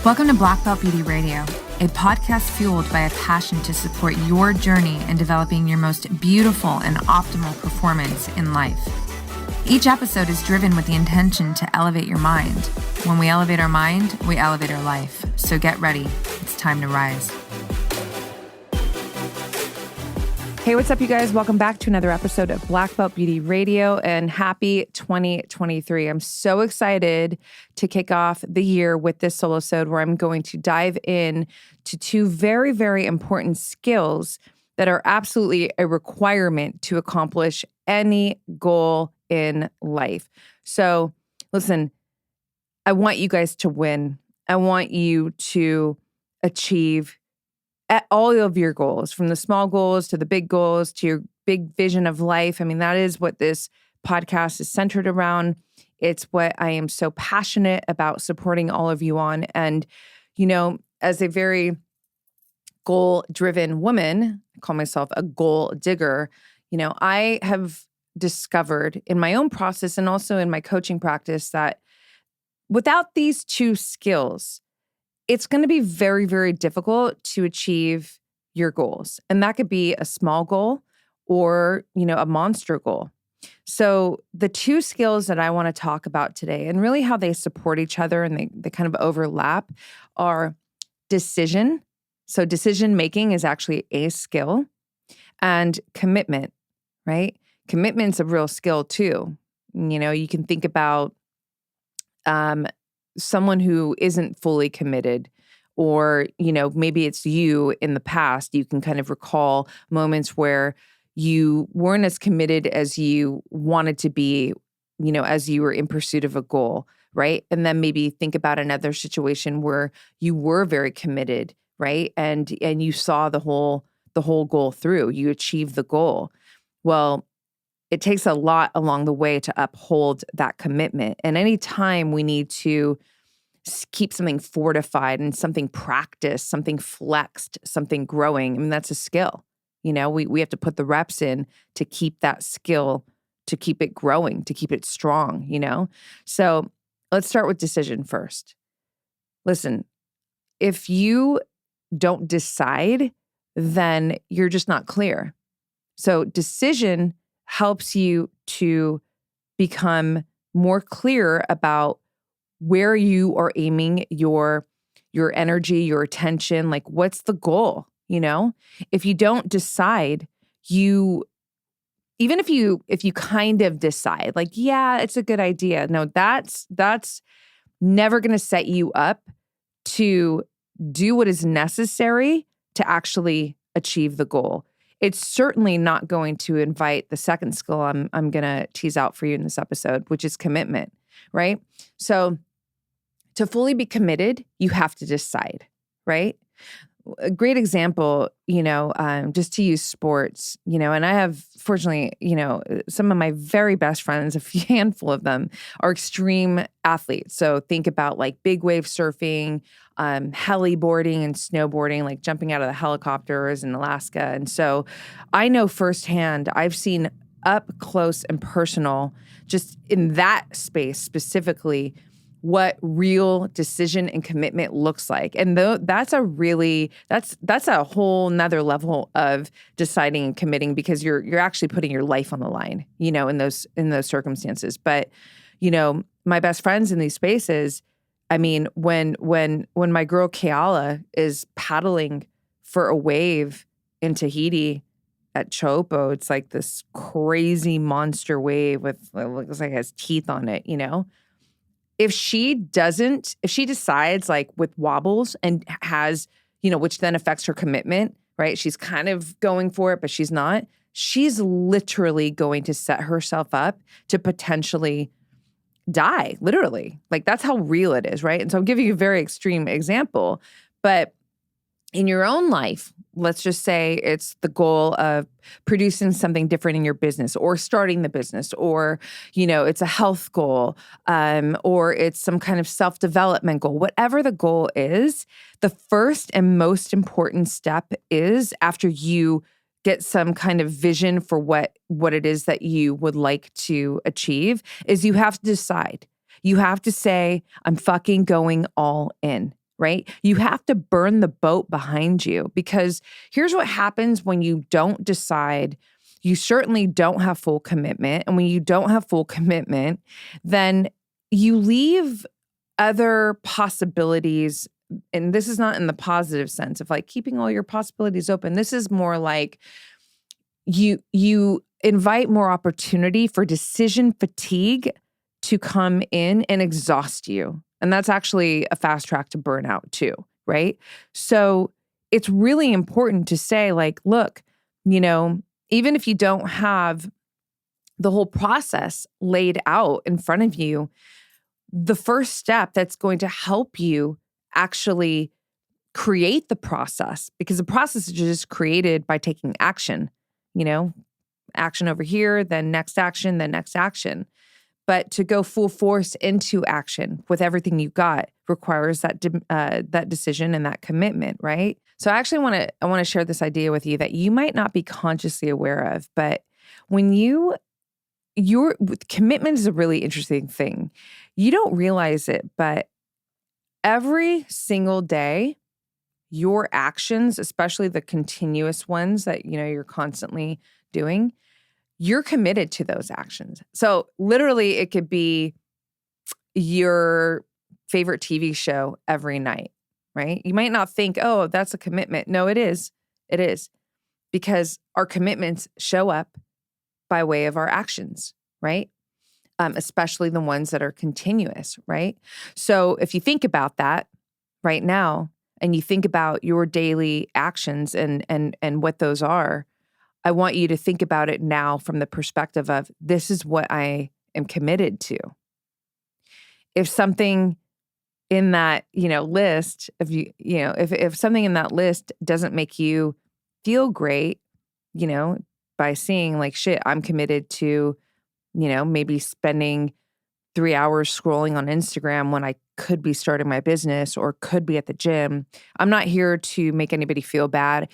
Welcome to Black Belt Beauty Radio, a podcast fueled by a passion to support your journey in developing your most beautiful and optimal performance in life. Each episode is driven with the intention to elevate your mind. When we elevate our mind, we elevate our life. So get ready. It's time to rise. Hey, what's up, you guys? Welcome back to another episode of Black Belt Beauty Radio, and happy 2023. I'm so excited to kick off the year with this Solosode where I'm going to dive in to two very, very important skills that are absolutely a requirement to accomplish any goal in life. So listen, I want you guys to win. I want you to achieve at all of your goals, from the small goals to the big goals to your big vision of life. I mean, that is what this podcast is centered around. It's what I am so passionate about supporting all of you on. And, you know, as a very goal-driven woman, I call myself a goal digger, you know, I have discovered in my own process and also in my coaching practice that without these two skills, it's going to be very, very difficult to achieve your goals. And that could be a small goal or, you know, a monster goal. So the two skills that I want to talk about today and really how they support each other and they kind of overlap are decision. So decision making is actually a skill, and commitment, right? Commitment's a real skill too. You know, you can think about someone who isn't fully committed, or, you know, maybe it's you in the past. You can kind of recall moments where you weren't as committed as you wanted to be, you know, as you were in pursuit of a goal, right? And then maybe think about another situation where you were very committed, right? And you saw the whole goal through. You achieved the goal. Well, it takes a lot along the way to uphold that commitment. And anytime we need to keep something fortified and something practiced, something flexed, something growing, I mean, that's a skill. You know, we have to put the reps in to keep that skill, to keep it growing, to keep it strong, you know? So let's start with decision first. Listen, if you don't decide, then you're just not clear. So decision helps you to become more clear about where you are aiming your energy, your attention, like what's the goal, you know? If you don't decide, even if you kind of decide, like, yeah, it's a good idea. No, that's never going to set you up to do what is necessary to actually achieve the goal. It's certainly not going to invite the second skill I'm going to tease out for you in this episode, which is commitment, right? So to fully be committed, you have to decide, right? A great example, you know, just to use sports, you know, and I have, fortunately, you know, some of my very best friends, a handful of them are extreme athletes. So think about like big wave surfing, heliboarding and snowboarding, like jumping out of the helicopters in Alaska. And so I know firsthand, I've seen up close and personal, just in that space specifically, what real decision and commitment looks like. And that's a whole nother level of deciding and committing, because you're actually putting your life on the line, you know, in those circumstances. But, you know, my best friends in these spaces, I mean, when my girl Keala is paddling for a wave in Tahiti at Chopo, it's like this crazy monster wave with, it looks like it has teeth on it, you know? If she decides like with wobbles and has, you know, which then affects her commitment, right? She's kind of going for it, but she's not. She's literally going to set herself up to potentially die, literally. Like that's how real it is, right? And so I'm giving you a very extreme example, but in your own life, let's just say it's the goal of producing something different in your business or starting the business, or, you know, it's a health goal, or it's some kind of self-development goal. Whatever the goal is, the first and most important step is, after you get some kind of vision for what it is that you would like to achieve, is you have to decide. You have to say, I'm fucking going all in. right? You have to burn the boat behind you, because here's what happens when you don't decide. You certainly don't have full commitment. And when you don't have full commitment, then you leave other possibilities. And this is not in the positive sense of like keeping all your possibilities open. This is more like you invite more opportunity for decision fatigue to come in and exhaust you. And that's actually a fast track to burnout too, right? So it's really important to say like, look, even if you don't have the whole process laid out in front of you, the first step that's going to help you actually create the process, because the process is just created by taking action, action over here, then next action, then next action. But to go full force into action with everything you got requires that decision and that commitment, right? So I actually want to share this idea with you that you might not be consciously aware of, but when your commitment is a really interesting thing. You don't realize it, but every single day, your actions, especially the continuous ones that you're constantly doing, you're committed to those actions. So literally it could be your favorite TV show every night, right? You might not think, oh, that's a commitment. No, it is. It is. Because our commitments show up by way of our actions, right? Especially the ones that are continuous, right? So if you think about that right now, and you think about your daily actions and what those are, I want you to think about it now from the perspective of this is what I am committed to. If something in that, list, if something in that list doesn't make you feel great, by seeing like, shit, I'm committed to, maybe spending 3 hours scrolling on Instagram when I could be starting my business or could be at the gym. I'm not here to make anybody feel bad.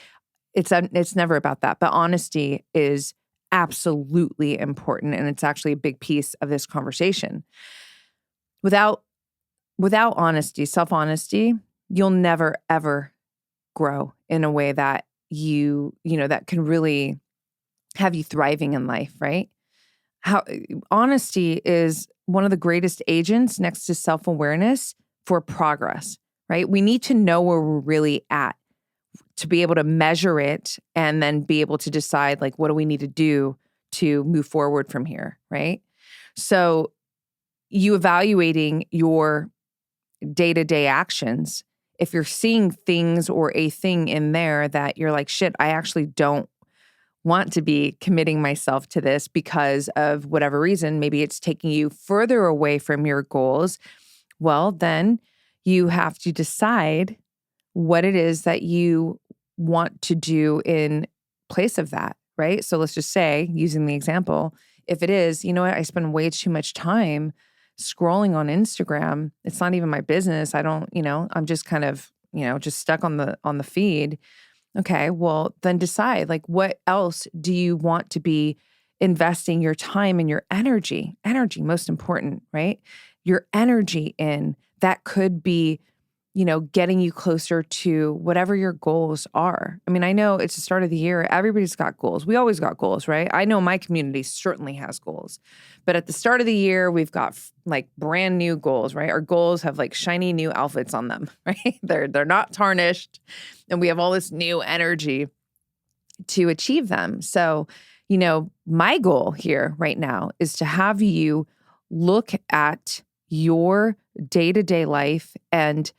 It's never about that. But honesty is absolutely important, and it's actually a big piece of this conversation. Without honesty, self-honesty, you'll never ever grow in a way that that can really have you thriving in life, right? Honesty is one of the greatest agents next to self-awareness for progress, right? We need to know where we're really at to be able to measure it and then be able to decide like, what do we need to do to move forward from here, right? So you evaluating your day-to-day actions, if you're seeing things or a thing in there that you're like, shit, I actually don't want to be committing myself to this because of whatever reason, maybe it's taking you further away from your goals, well, then you have to decide what it is that you want to do in place of that, right? So let's just say, using the example, if it is, I spend way too much time scrolling on Instagram. It's not even my business. I don't, I'm just kind of, just stuck on the feed. Okay, well, then decide like what else do you want to be investing your time and your energy, most important, right? Your energy in that could be, getting you closer to whatever your goals are. I mean, I know it's the start of the year. Everybody's got goals. We always got goals, right? I know my community certainly has goals. But at the start of the year, we've got like brand new goals, right? Our goals have like shiny new outfits on them, right? They're not tarnished. And we have all this new energy to achieve them. So, my goal here right now is to have you look at your day-to-day life and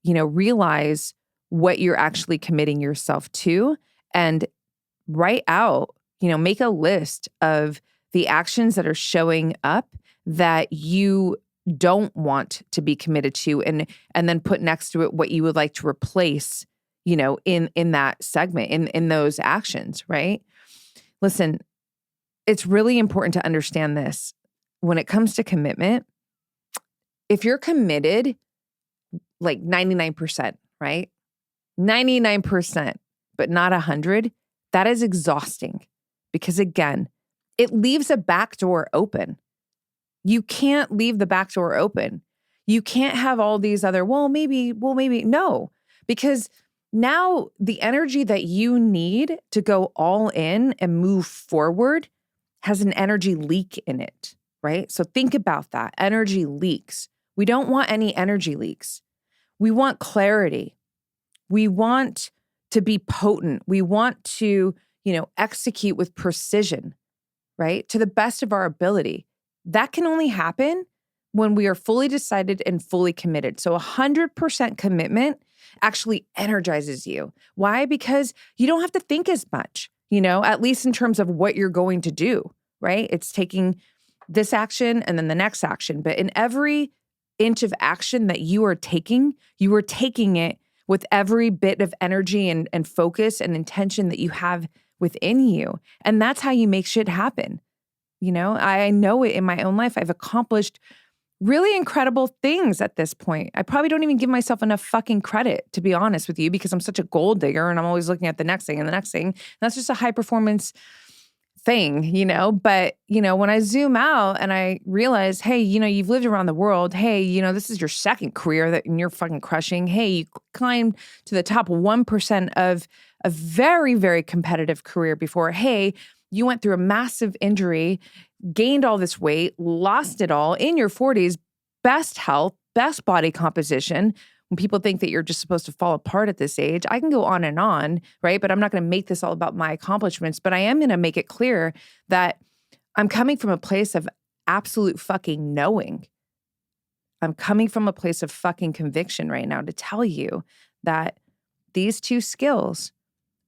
realize what you're actually committing yourself to and write out, make a list of the actions that are showing up that you don't want to be committed to and then put next to it what you would like to replace, in that segment, in those actions, right? Listen, it's really important to understand this. When it comes to commitment, if you're committed like 99%, right? 99%, but not 100, that is exhausting because again, it leaves a back door open. You can't leave the back door open. You can't have all these other, well, maybe, no, because now the energy that you need to go all in and move forward has an energy leak in it, right? So think about that. Energy leaks. We don't want any energy leaks. We want clarity. We want to be potent. We want to, execute with precision, right? To the best of our ability. That can only happen when we are fully decided and fully committed. So 100% commitment actually energizes you. Why? Because you don't have to think as much, at least in terms of what you're going to do, right? It's taking this action and then the next action. But in every inch of action that you are taking it with every bit of energy and focus and intention that you have within you. And that's how you make shit happen. I know it in my own life. I've accomplished really incredible things at this point. I probably don't even give myself enough fucking credit, to be honest with you, because I'm such a gold digger and I'm always looking at the next thing and the next thing. And that's just a high performance thing, But, when I zoom out and I realize, hey, you've lived around the world. Hey, this is your second career that you're fucking crushing. Hey, you climbed to the top 1% of a very, very competitive career before. Hey, you went through a massive injury, gained all this weight, lost it all in your 40s, best health, best body composition. When people think that you're just supposed to fall apart at this age, I can go on, right? But I'm not going to make this all about my accomplishments, but I am going to make it clear that I'm coming from a place of absolute fucking knowing. I'm coming from a place of fucking conviction right now to tell you that these two skills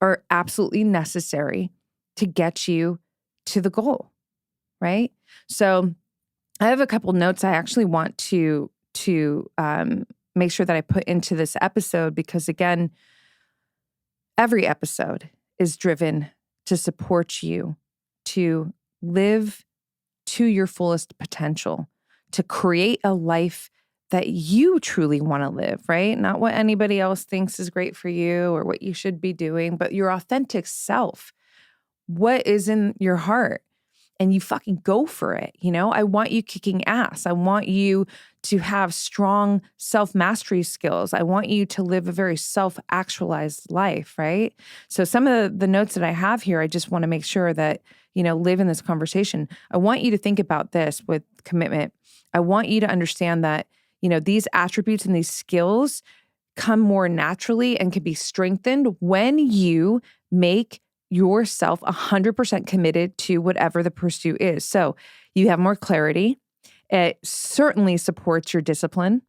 are absolutely necessary to get you to the goal, right? So I have a couple notes I actually want to make sure that I put into this episode because, again, every episode is driven to support you to live to your fullest potential, to create a life that you truly want to live, right? Not what anybody else thinks is great for you or what you should be doing, but your authentic self. What is in your heart? And you fucking go for it. I want you kicking ass. I want you to have strong self-mastery skills. I want you to live a very self-actualized life, right? So some of the notes that I have here, I just want to make sure that, live in this conversation. I want you to think about this with commitment. I want you to understand that, these attributes and these skills come more naturally and can be strengthened when you make yourself 100% committed to whatever the pursuit is. So you have more clarity. It certainly supports your discipline.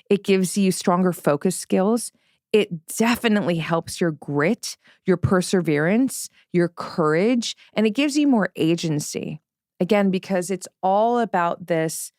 It gives you stronger focus skills. It definitely helps your grit, your perseverance, your courage, and it gives you more agency. Again, because it's all about this,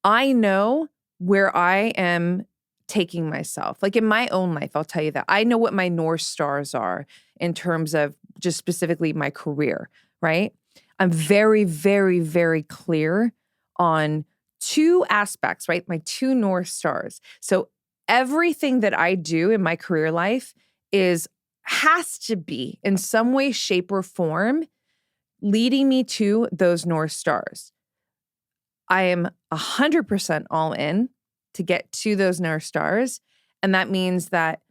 I know where I am taking myself. Like in my own life, I'll tell you that. I know what my North Stars are in terms of just specifically my career, right? I'm very, very, very clear on two aspects, right? My two North Stars. So everything that I do in my career life has to be in some way, shape, or form leading me to those North Stars. I am 100% all in to get to those North Stars. And that means that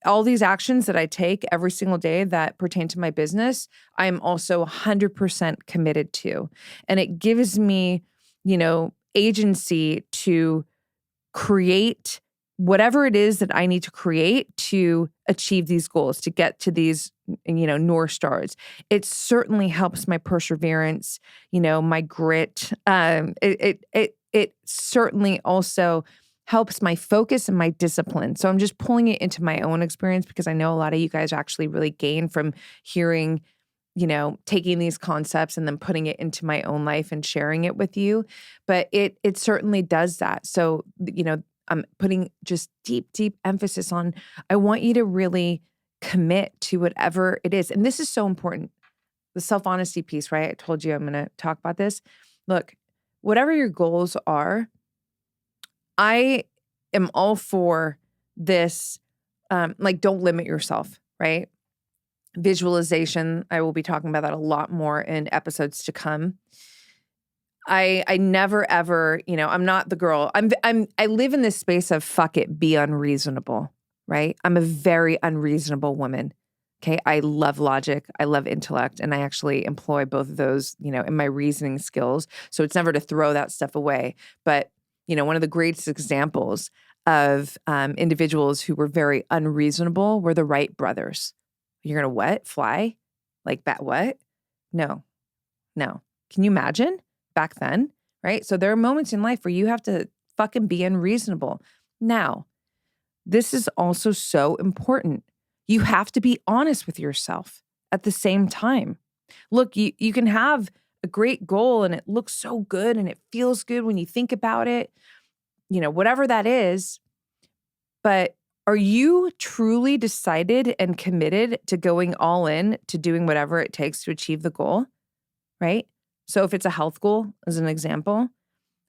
all these actions that I take every single day that pertain to my business, I am also 100% committed to. And it gives me, agency to create whatever it is that I need to create to achieve these goals, to get to these, North Stars. It certainly helps my perseverance, my grit. It certainly also helps my focus and my discipline. So I'm just pulling it into my own experience because I know a lot of you guys actually really gain from hearing, taking these concepts and then putting it into my own life and sharing it with you. But it certainly does that. So, I'm putting just deep, deep emphasis on, I want you to really commit to whatever it is. And this is so important. The self-honesty piece, right? I told you I'm going to talk about this. Look, whatever your goals are, I am all for this, don't limit yourself, right? Visualization, I will be talking about that a lot more in episodes to come. I never ever, I'm not the girl. I live in this space of fuck it, be unreasonable, right? I'm a very unreasonable woman. Okay. I love logic. I love intellect. And I actually employ both of those, in my reasoning skills. So it's never to throw that stuff away. But, one of the greatest examples of individuals who were very unreasonable were the Wright brothers. You're going to what? Fly? Like that what? No, no. Can you imagine back then? Right? So there are moments in life where you have to fucking be unreasonable. Now, this is also so important. You have to be honest with yourself at the same time. Look, you can have a great goal and it looks so good and it feels good when you think about it, whatever that is. But are you truly decided and committed to going all in to doing whatever it takes to achieve the goal? Right? So if it's a health goal, as an example,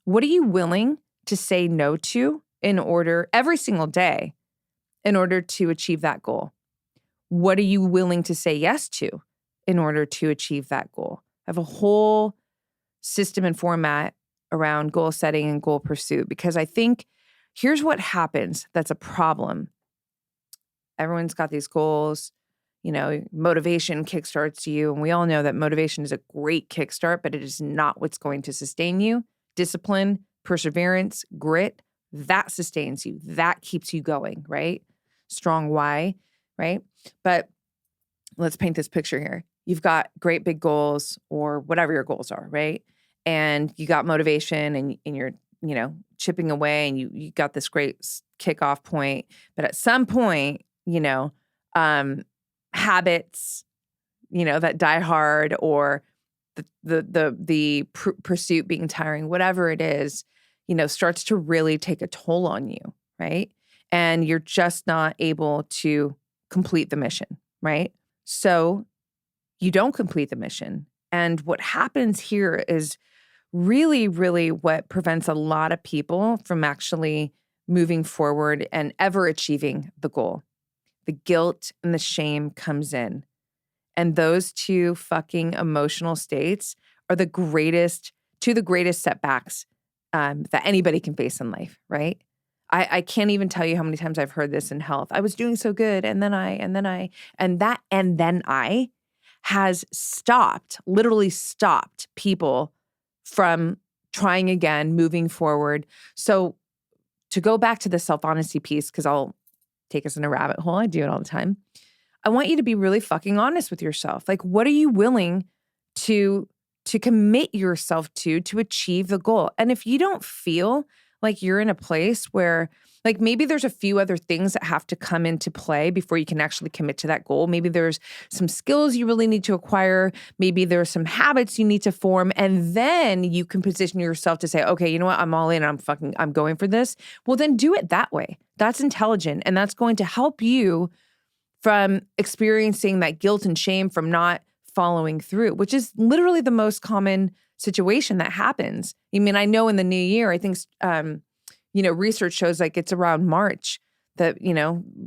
what are you willing to say no to every single day in order to achieve that goal? What are you willing to say yes to in order to achieve that goal? I have a whole system and format around goal setting and goal pursuit because I think here's what happens that's a problem. Everyone's got these goals. Motivation kickstarts you. And we all know that motivation is a great kickstart, but it is not what's going to sustain you. Discipline, perseverance, grit, that sustains you. That keeps you going, right? Strong why, right? But let's paint this picture here. You've got great big goals or whatever your goals are, right? And you got motivation and you're, chipping away and you got this great kickoff point. But at some point, habits, that die hard or the pursuit being tiring, whatever it is, starts to really take a toll on you, right? And you're just not able to complete the mission, right? So you don't complete the mission. And what happens here is really, really what prevents a lot of people from actually moving forward and ever achieving the goal. The guilt and the shame comes in. And those two fucking emotional states are the greatest setbacks that anybody can face in life, right? I can't even tell you how many times I've heard this in health. I was doing so good, and then I has literally stopped people from trying again, moving forward. So to go back to the self-honesty piece, because I'll take us in a rabbit hole. I do it all the time. I want you to be really fucking honest with yourself. Like, what are you willing to commit yourself to achieve the goal? And if you don't feel like you're in a place where, like, maybe there's a few other things that have to come into play before you can actually commit to that goal. Maybe there's some skills you really need to acquire. Maybe there's some habits you need to form. And then you can position yourself to say, okay, you know what? I'm all in. I'm going for this. Well, then do it that way. That's intelligent. And that's going to help you from experiencing that guilt and shame from not following through, which is literally the most common situation that happens. I mean, I know in the new year, I think, research shows like it's around March that,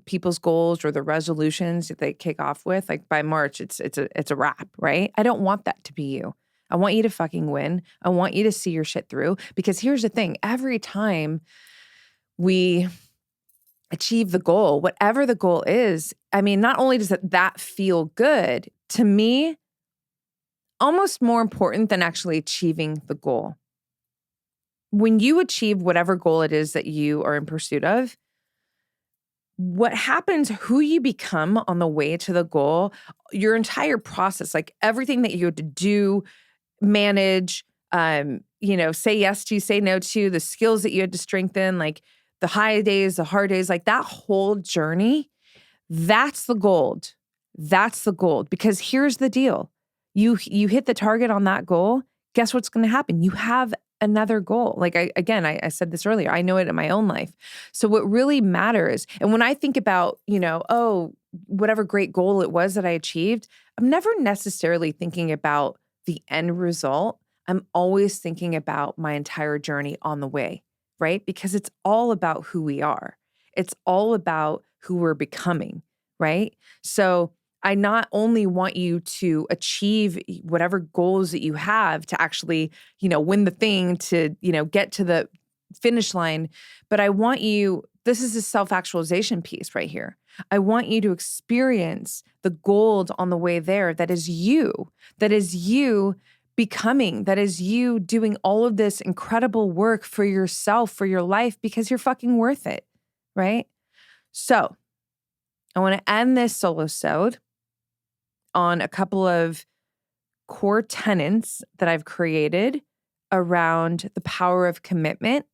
people's goals or the resolutions that they kick off with, like by March, it's a wrap, right? I don't want that to be you. I want you to fucking win. I want you to see your shit through, because here's the thing. Every time we achieve the goal, whatever the goal is, I mean, not only does that feel good, to me, almost more important than actually achieving the goal. When you achieve whatever goal it is that you are in pursuit of, what happens, who you become on the way to the goal, your entire process, like everything that you had to do, manage, say yes to, say no to, the skills that you had to strengthen, like the high days, the hard days, like that whole journey, that's the gold. That's the gold. Because here's the deal. You hit the target on that goal, guess what's going to happen? You have another goal. Like I said this earlier, I know it in my own life. So what really matters, and when I think about, whatever great goal it was that I achieved, I'm never necessarily thinking about the end result. I'm always thinking about my entire journey on the way, right? Because it's all about who we are. It's all about who we're becoming, right? So I not only want you to achieve whatever goals that you have to actually, win the thing, to, get to the finish line, but I want you, this is a self-actualization piece right here. I want you to experience the gold on the way there that is you becoming, that is you doing all of this incredible work for yourself, for your life, because you're fucking worth it, right? So I want to end this solo-sode on a couple of core tenets that I've created around the power of commitment.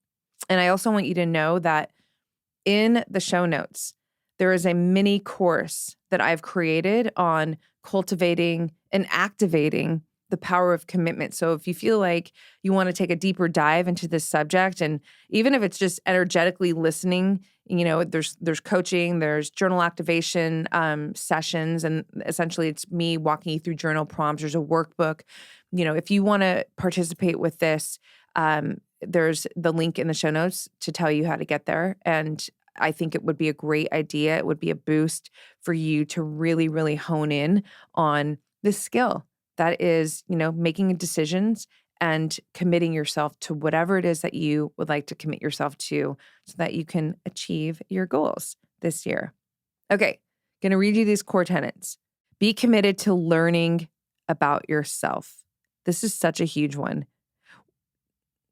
And I also want you to know that in the show notes, there is a mini course that I've created on cultivating and activating the power of commitment. So if you feel like you want to take a deeper dive into this subject, and even if it's just energetically listening, there's coaching, there's journal activation sessions, and essentially it's me walking you through journal prompts. There's a workbook. If you want to participate with this, there's the link in the show notes to tell you how to get there. And I think it would be a great idea. It would be a boost for you to really, really hone in on this skill. That is, making decisions and committing yourself to whatever it is that you would like to commit yourself to so that you can achieve your goals this year. Okay, going to read you these core tenets. Be committed to learning about yourself. This is such a huge one.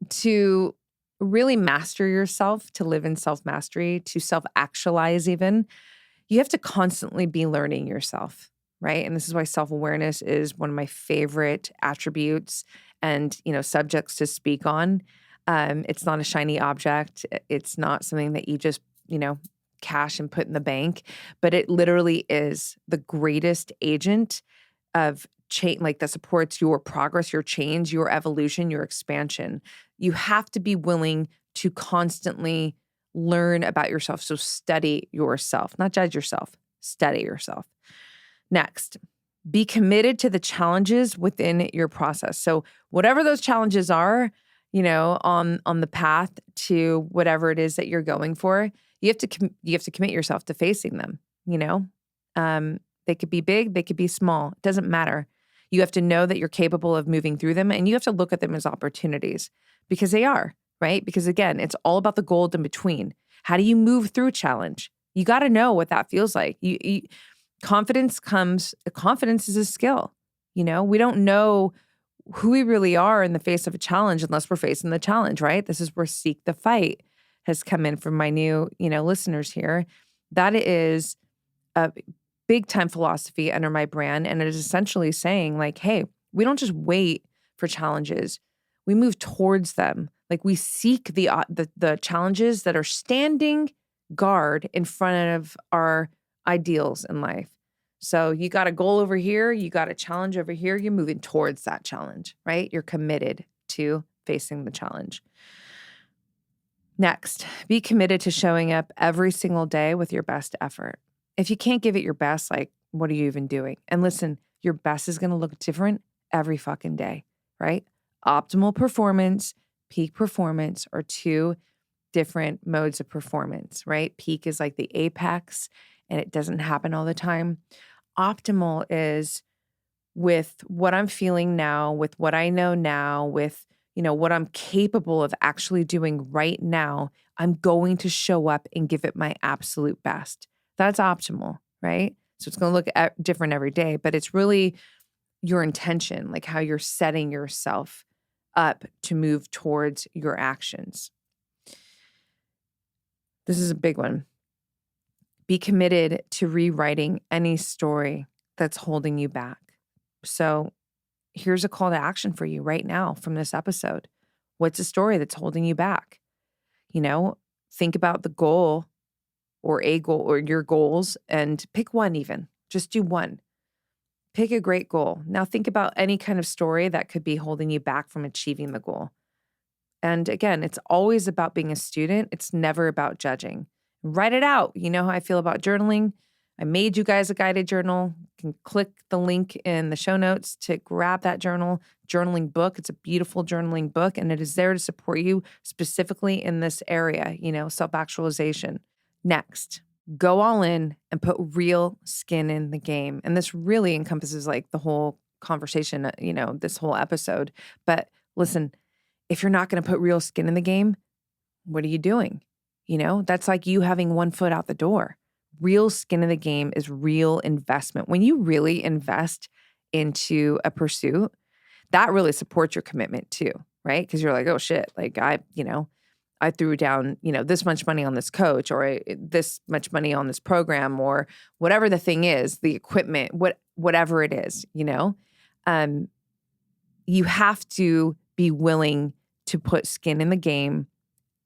To really master yourself, to live in self-mastery, to self-actualize even, you have to constantly be learning yourself. Right. And this is why self-awareness is one of my favorite attributes and, subjects to speak on. It's not a shiny object. It's not something that you just, cash and put in the bank, but it literally is the greatest agent of change, like that supports your progress, your change, your evolution, your expansion. You have to be willing to constantly learn about yourself. So study yourself, not judge yourself, study yourself. Next, be committed to the challenges within your process. So whatever those challenges are, on the path to whatever it is that you're going for, you have to commit yourself to facing them. They could be big, they could be small. It doesn't matter. You have to know that you're capable of moving through them, and you have to look at them as opportunities because they are, right? Because again, it's all about the gold in between. How do you move through challenge? You got to know what that feels like. Confidence is a skill. We don't know who we really are in the face of a challenge unless we're facing the challenge, right? This is where seek the fight has come in from my new, listeners here. That is a big time philosophy under my brand. And it is essentially saying like, hey, we don't just wait for challenges. We move towards them. Like we seek the challenges that are standing guard in front of our ideals in life. So you got a goal over here, you got a challenge over here, you're moving towards that challenge, right? You're committed to facing the challenge. Next, be committed to showing up every single day with your best effort. If you can't give it your best, like, what are you even doing? And listen, your best is going to look different every fucking day, right? Optimal performance, peak performance are two different modes of performance, right? Peak is like the apex and it doesn't happen all the time. Optimal is with what I'm feeling now, with what I know now, with, what I'm capable of actually doing right now. I'm going to show up and give it my absolute best. That's optimal, right? So it's going to look different every day, but it's really your intention, like how you're setting yourself up to move towards your actions. This is a big one. Be committed to rewriting any story that's holding you back. So here's a call to action for you right now from this episode. What's a story that's holding you back? Think about the goal or a goal or your goals and pick one even. Just do one. Pick a great goal. Now think about any kind of story that could be holding you back from achieving the goal. And again, it's always about being a student. It's never about judging. Write it out. You know how I feel about journaling. I made you guys a guided journal. You can click the link in the show notes to grab that journaling book. It's a beautiful journaling book, and it is there to support you specifically in this area, self-actualization. Next, Go all in and put real skin in the game. And this really encompasses like the whole conversation, this whole episode. But listen, if you're not going to put real skin in the game, what are you doing? That's like you having one foot out the door. Real skin in the game is real investment. When you really invest into a pursuit, that really supports your commitment too, right? Because you're like, oh shit, like I threw down, this much money on this coach or this much money on this program or whatever the thing is, the equipment, whatever it is, you have to be willing to put skin in the game,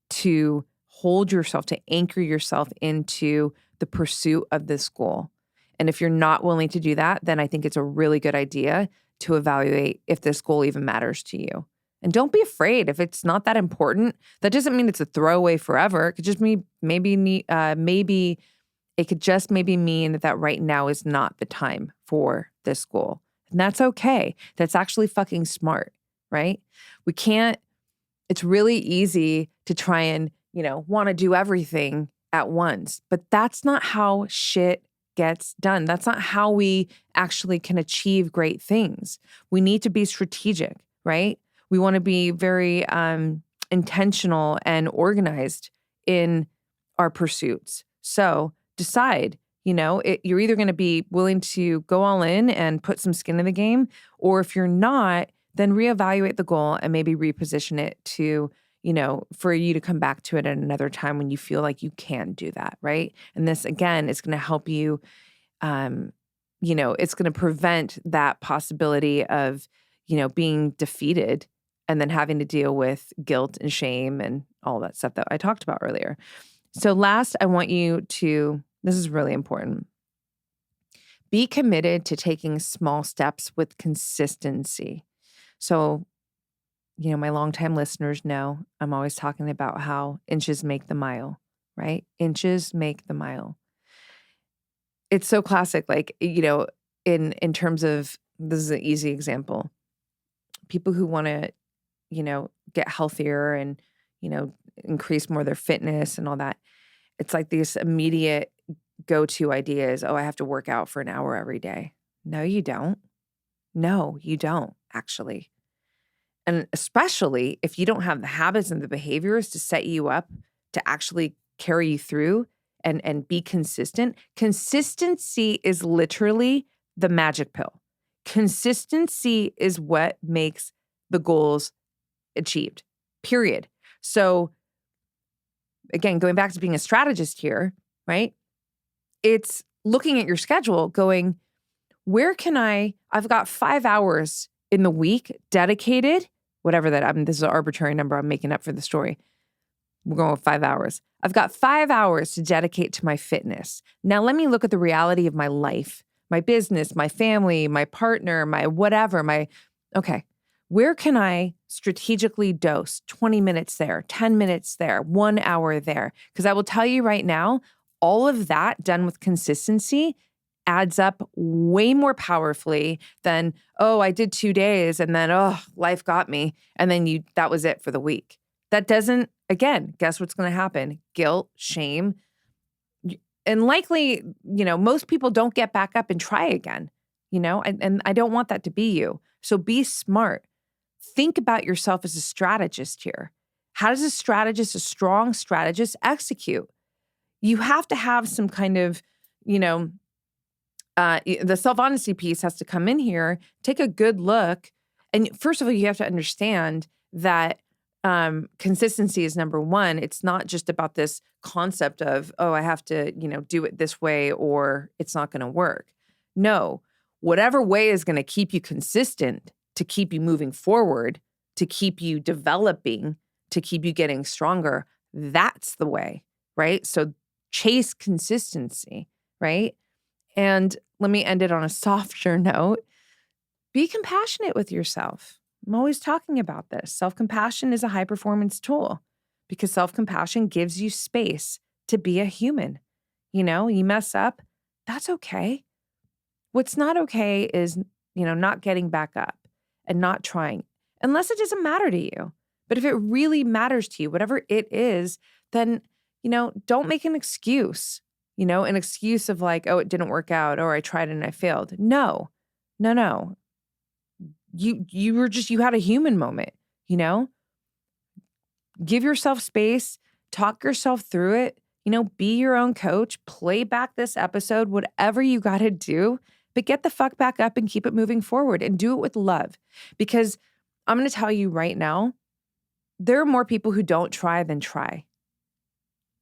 to hold yourself, to anchor yourself into the pursuit of this goal. And if you're not willing to do that, then I think it's a really good idea to evaluate if this goal even matters to you. And don't be afraid if it's not that important. That doesn't mean it's a throwaway forever. It could just mean maybe it could just maybe mean that right now is not the time for this goal. And that's okay. That's actually fucking smart, right? It's really easy to try and, want to do everything at once, but that's not how shit gets done. That's not how we actually can achieve great things. We need to be strategic, right? We want to be very intentional and organized in our pursuits. So decide, you're either going to be willing to go all in and put some skin in the game, or if you're not, then reevaluate the goal and maybe reposition it to, for you to come back to it at another time when you feel like you can do that, right? And this, again, is going to help you, it's going to prevent that possibility of, being defeated and then having to deal with guilt and shame and all that stuff that I talked about earlier. So last, I want you to, this is really important, be committed to taking small steps with consistency. So, my longtime listeners know I'm always talking about how inches make the mile, right? Inches make the mile. It's so classic, like, in terms of, this is an easy example. People who want to, get healthier and, increase more of their fitness and all that. It's like this immediate go-to idea is, oh, I have to work out for an hour every day. No, you don't. No, you don't, actually. And especially if you don't have the habits and the behaviors to set you up to actually carry you through and be consistent. Consistency is literally the magic pill. Consistency is what makes the goals achieved, period. So again, going back to being a strategist here, right? It's looking at your schedule going, where can I've got 5 hours in the week dedicated, whatever that, this is an arbitrary number I'm making up for the story. We're going with 5 hours. I've got 5 hours to dedicate to my fitness. Now let me look at the reality of my life, my business, my family, my partner, my whatever, okay. Where can I strategically dose 20 minutes there, 10 minutes there, 1 hour there? Because I will tell you right now, all of that done with consistency adds up way more powerfully than, oh, I did 2 days and then, oh, life got me. And then that was it for the week. That doesn't, again, guess what's going to happen? Guilt, shame. And likely, most people don't get back up and try again, and I don't want that to be you. So be smart. Think about yourself as a strategist here. How does a strong strategist execute? You have to have some kind of, the self-honesty piece has to come in here, take a good look. And first of all, you have to understand that consistency is number one. It's not just about this concept of, oh, I have to, do it this way or it's not going to work. No, whatever way is going to keep you consistent, to keep you moving forward, to keep you developing, to keep you getting stronger, that's the way, right? So chase consistency, right? And let me end it on a softer note. Be compassionate with yourself. I'm always talking about this. Self-compassion is a high-performance tool because self-compassion gives you space to be a human. You mess up, that's okay. What's not okay is, not getting back up and not trying, unless it doesn't matter to you. But if it really matters to you, whatever it is, then, don't make an excuse. an excuse of like, oh, it didn't work out, or I tried and I failed. No. You had a human moment, Give yourself space, talk yourself through it, be your own coach, play back this episode, whatever you got to do, but get the fuck back up and keep it moving forward and do it with love. Because I'm going to tell you right now, there are more people who don't try than try.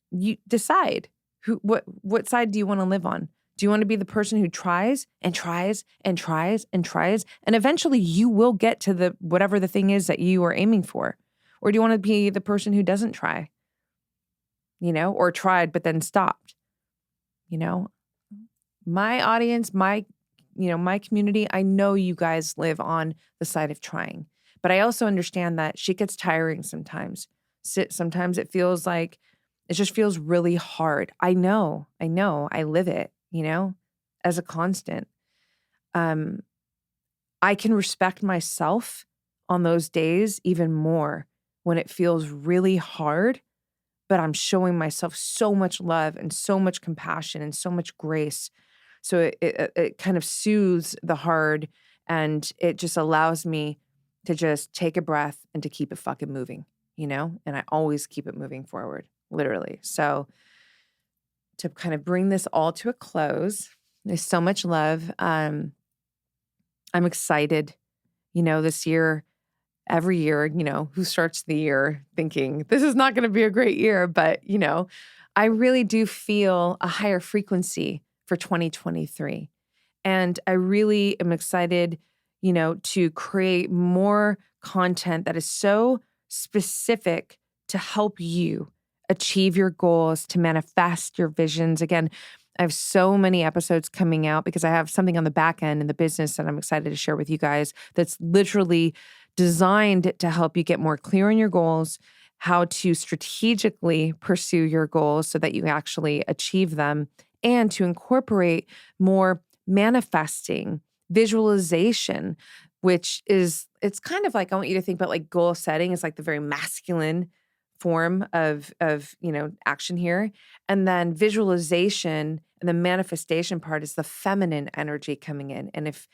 You decide what side do you want to live on? Do you want to be the person who tries and tries and tries and tries, and eventually you will get to the whatever the thing is that you are aiming for? Or do you want to be the person who doesn't try, or tried but then stopped? My audience, my community, I know you guys live on the side of trying, but I also understand that shit gets tiring sometimes. Sometimes it feels like it just feels really hard. I know, I live it, as a constant. I can respect myself on those days even more when it feels really hard, but I'm showing myself so much love and so much compassion and so much grace. So it kind of soothes the hard, and it just allows me to just take a breath and to keep it fucking moving, and I always keep it moving forward, literally. So to kind of bring this all to a close, there's so much love. I'm excited, this year. Every year, who starts the year thinking this is not going to be a great year, but, I really do feel a higher frequency for 2023. And I really am excited, to create more content that is so specific to help you achieve your goals, to manifest your visions. Again, I have so many episodes coming out because I have something on the back end in the business that I'm excited to share with you guys that's literally designed to help you get more clear on your goals, how to strategically pursue your goals so that you actually achieve them, and to incorporate more manifesting, visualization, which is, it's kind of like, I want you to think about like goal setting is like the very masculine form of action here. And then visualization and the manifestation part is the feminine energy coming in. And if,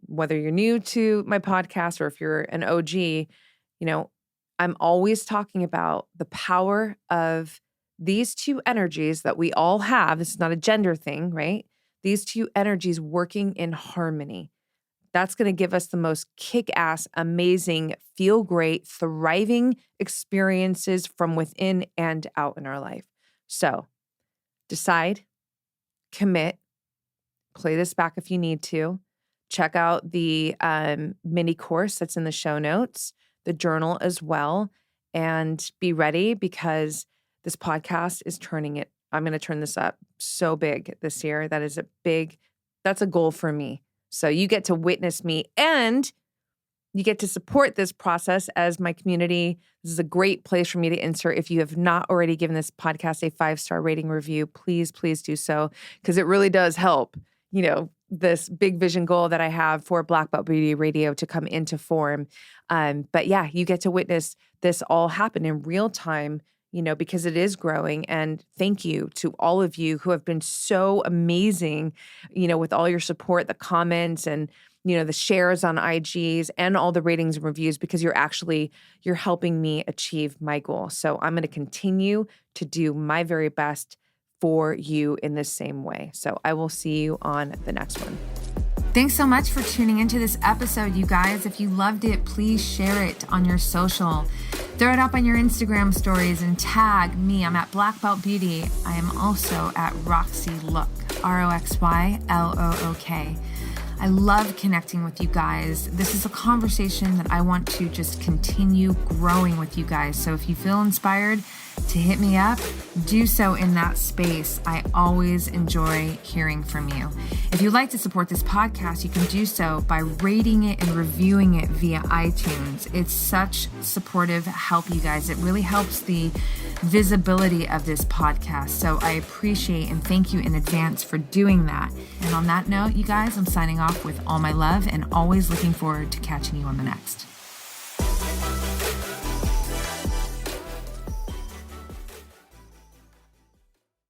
whether you're new to my podcast or if you're an OG, I'm always talking about the power of these two energies that we all have. This is not a gender thing, right? These two energies working in harmony. That's going to give us the most kick-ass, amazing, feel great, thriving experiences from within and out in our life. So decide, commit, play this back if you need to. Check out the mini course that's in the show notes, the journal as well, and be ready because this podcast is turning it. I'm going to turn this up so big this year. That's a goal for me. So you get to witness me and you get to support this process as my community. This is a great place for me to insert. If you have not already given this podcast a 5-star rating review, please do so because it really does help, this big vision goal that I have for Black Belt Beauty Radio to come into form. But yeah, you get to witness this all happen in real time, because it is growing. And thank you to all of you who have been so amazing, with all your support, the comments and, the shares on IGs and all the ratings and reviews, because you're helping me achieve my goal. So I'm going to continue to do my very best for you in the same way. So I will see you on the next one. Thanks so much for tuning into this episode, you guys. If you loved it, please share it on your social. Throw it up on your Instagram stories and tag me. I'm at Black Belt Beauty. I am also at Roxy Look, ROXYLOOK. I love connecting with you guys. This is a conversation that I want to just continue growing with you guys. So if you feel inspired to hit me up, do so in that space. I always enjoy hearing from you. If you'd like to support this podcast, you can do so by rating it and reviewing it via iTunes. It's such supportive help, you guys. It really helps the visibility of this podcast. So I appreciate and thank you in advance for doing that. And on that note, you guys, I'm signing off with all my love and always looking forward to catching you on the next.